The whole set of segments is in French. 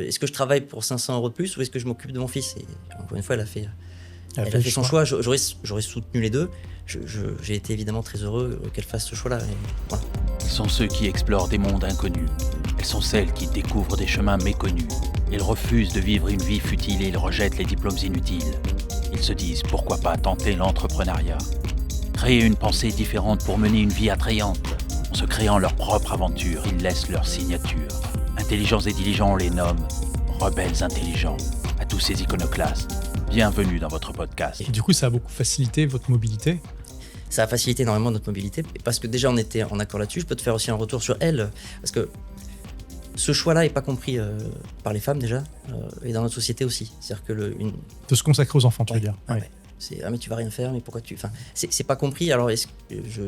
Est-ce que je travaille pour 500 € de plus ou est-ce que je m'occupe de mon fils? Et encore une fois, elle a fait son choix. J'aurais soutenu les deux. J'ai été évidemment très heureux qu'elle fasse ce choix-là. Voilà. Ils sont ceux qui explorent des mondes inconnus. Elles sont celles qui découvrent des chemins méconnus. Ils refusent de vivre une vie futile et ils rejettent les diplômes inutiles. Ils se disent pourquoi pas tenter l'entrepreneuriat. Créer une pensée différente pour mener une vie attrayante. En se créant leur propre aventure, ils laissent leur signature. Intelligents et diligents, on les nomme rebelles intelligents. À tous ces iconoclastes, bienvenue dans votre podcast. Et du coup, ça a beaucoup facilité votre mobilité? Ça a facilité énormément notre mobilité parce que déjà on était en accord là-dessus. Je peux te faire aussi un retour sur elle parce que ce choix-là n'est pas compris par les femmes déjà et dans notre société aussi. C'est-à-dire que de se consacrer aux enfants, tu veux dire. Ouais. C'est mais tu vas rien faire, mais pourquoi tu... Enfin, c'est pas compris. Alors je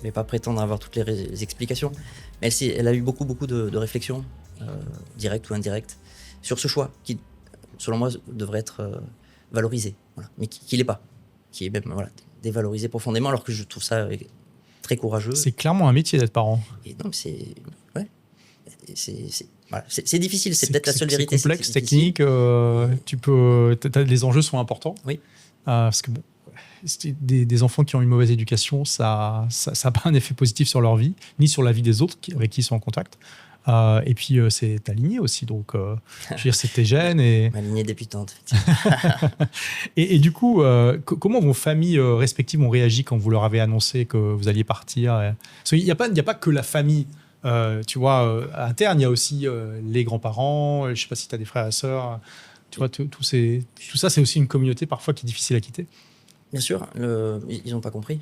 vais pas prétendre avoir toutes les explications, mais elle a eu beaucoup de réflexions directes ou indirectes sur ce choix qui, selon moi, devrait être valorisé, voilà. Mais qui l'est pas, qui est même dévalorisé profondément, alors que je trouve ça très courageux. C'est clairement un métier d'être parent. Et donc c'est difficile, c'est peut-être la seule vérité. C'est complexe, technique, les enjeux sont importants. Oui. Parce que bon, des enfants qui ont une mauvaise éducation, ça n'a pas un effet positif sur leur vie, ni sur la vie des autres avec qui ils sont en contact. Et puis c'est ta lignée aussi, donc je veux dire, c'est tes gènes et ma lignée débutante. et du coup, comment vos familles respectives ont réagi quand vous leur avez annoncé que vous alliez partir? Parce qu'il n'y a pas que la famille, tu vois, interne, il y a aussi les grands-parents. Je sais pas si tu as des frères et sœurs. Tu vois, tout ça, c'est aussi une communauté parfois qui est difficile à quitter. Bien sûr, ils n'ont pas compris.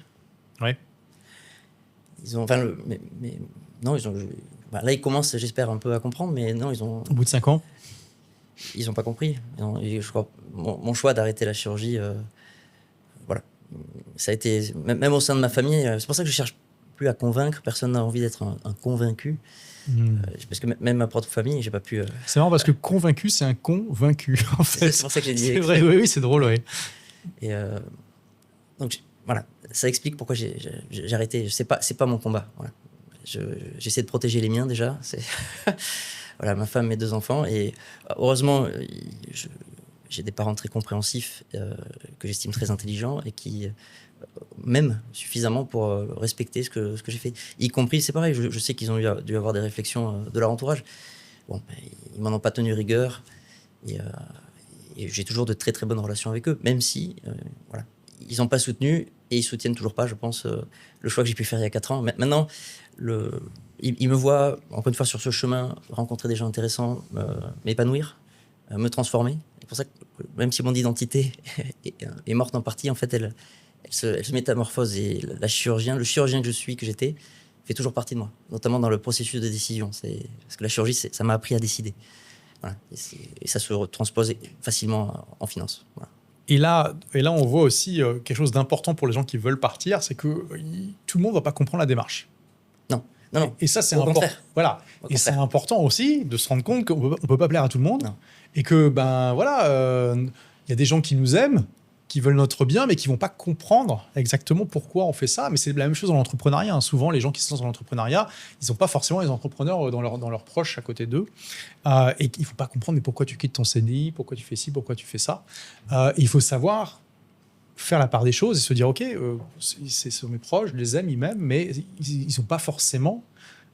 Ouais. Non, ils ont. Là, ils commencent, j'espère, un peu à comprendre, mais non, ils ont... Au bout de 5 ans? Ils n'ont pas compris. Je crois, mon choix d'arrêter la chirurgie, voilà. Ça a été, même au sein de ma famille, c'est pour ça que je ne cherche plus à convaincre. Personne n'a envie d'être un convaincu. Parce que même ma propre famille, j'ai pas pu... C'est marrant parce que convaincu, c'est un convaincu, en fait. C'est pour ça que j'ai dit... C'est vrai, oui, c'est drôle, oui. Et donc, voilà, ça explique pourquoi j'ai arrêté. C'est pas mon combat, voilà. J'essaie de protéger les miens déjà. Voilà, ma femme, mes 2 enfants. Et heureusement, j'ai des parents très compréhensifs, que j'estime très intelligents et qui m'aiment suffisamment pour respecter ce que j'ai fait. Y compris, c'est pareil, je sais qu'ils ont dû avoir des réflexions de leur entourage. Bon, ils m'en ont pas tenu rigueur. Et j'ai toujours de très très bonnes relations avec eux, même si voilà, ils n'ont pas soutenu et ils soutiennent toujours pas, je pense, le choix que j'ai pu faire il y a 4 ans. Maintenant, ils me voient, encore une fois, sur ce chemin, rencontrer des gens intéressants, m'épanouir, me transformer. C'est pour ça que même si mon identité est morte en partie, en fait, elle se métamorphose. Et le chirurgien que je suis, que j'étais, fait toujours partie de moi, notamment dans le processus de décision. Parce que la chirurgie, ça m'a appris à décider. Voilà. Et ça se transpose facilement en finance. Voilà. Et là, on voit aussi quelque chose d'important pour les gens qui veulent partir, c'est que tout le monde ne va pas comprendre la démarche. Non. Et ça, c'est important. Voilà. Et c'est important aussi de se rendre compte qu'on ne peut pas plaire à tout le monde. Non. Et que, y a des gens qui nous aiment, qui veulent notre bien, mais qui ne vont pas comprendre exactement pourquoi on fait ça. Mais c'est la même chose dans l'entrepreneuriat. Hein. Souvent, les gens qui se lancent dans l'entrepreneuriat, ils n'ont pas forcément les entrepreneurs dans leurs proches à côté d'eux. Et il ne faut pas comprendre mais pourquoi tu quittes ton CDI, pourquoi tu fais ci, pourquoi tu fais ça. Il faut savoir faire la part des choses et se dire, OK, ce sont mes proches, je les aime, ils m'aiment, mais ils ne sont pas forcément...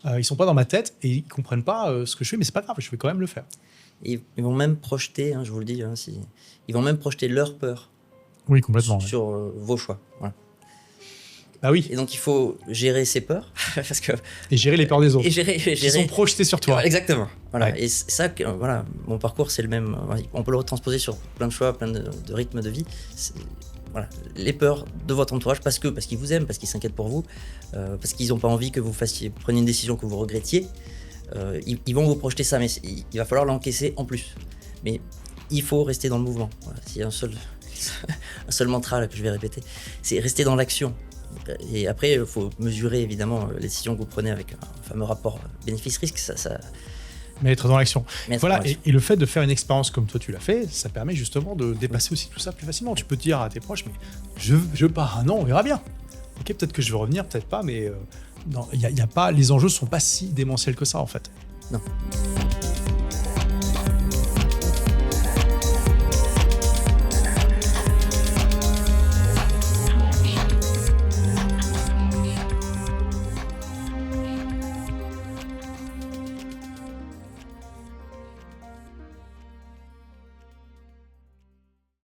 ils ne sont pas dans ma tête et ils ne comprennent pas ce que je fais, mais ce n'est pas grave, je vais quand même le faire. Ils vont même projeter, je vous le dis, ils vont même projeter leur peur. Oui, complètement. Sur vos choix. Voilà. Bah oui. Et donc, il faut gérer ses peurs. Parce que, et gérer les peurs des autres. Et gérer. Qui sont projetés sur toi. Exactement. Voilà. Ouais. Et ça, voilà, mon parcours, c'est le même. On peut le retransposer sur plein de choix, plein de rythmes de vie. Voilà, les peurs de votre entourage, parce qu'ils vous aiment, parce qu'ils s'inquiètent pour vous, parce qu'ils n'ont pas envie que vous preniez une décision que vous regrettiez. Ils vont vous projeter ça, mais il va falloir l'encaisser en plus. Mais il faut rester dans le mouvement. Voilà. S'il y a un seul mantra là, que je vais répéter, c'est rester dans l'action. Et après, il faut mesurer évidemment les décisions que vous prenez avec un fameux rapport bénéfice-risque. Mais être dans l'action. Voilà, et le fait de faire une expérience comme toi tu l'as fait, ça permet justement de dépasser aussi tout ça plus facilement. Tu peux te dire à tes proches, mais je pars un an, on verra bien. Ok, peut-être que je vais revenir, peut-être pas, mais y a pas, les enjeux ne sont pas si démentiels que ça en fait. Non.